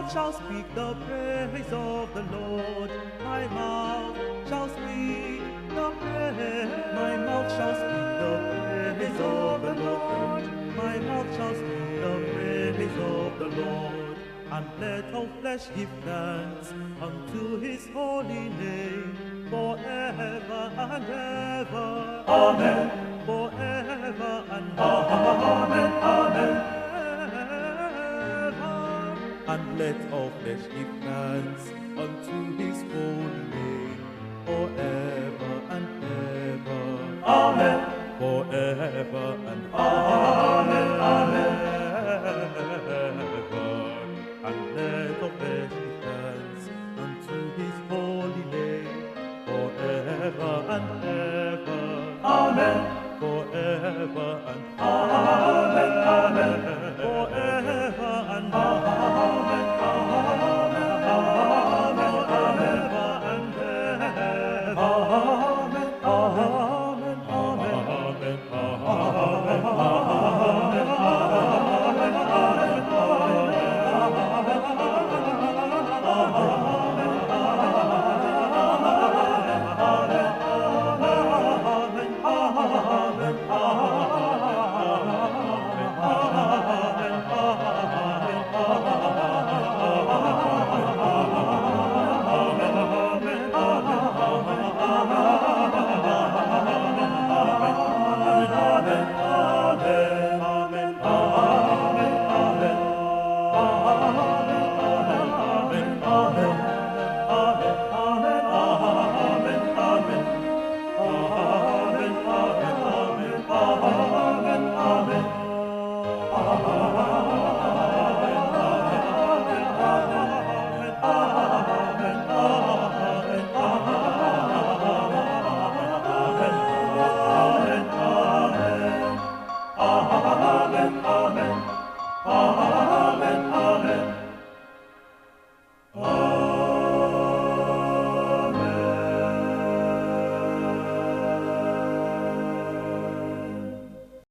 mouth shall speak the praise of the Lord. My mouth shall speak the praise. My mouth shall speak the praise of the Lord. My mouth shall speak the praise of the Lord. And let all flesh give thanks unto his holy name, forever and ever. Amen. Forever and ever. Amen. Amen. And let all flesh give thanks unto his holy name, forever and ever. Amen. Forever and ever.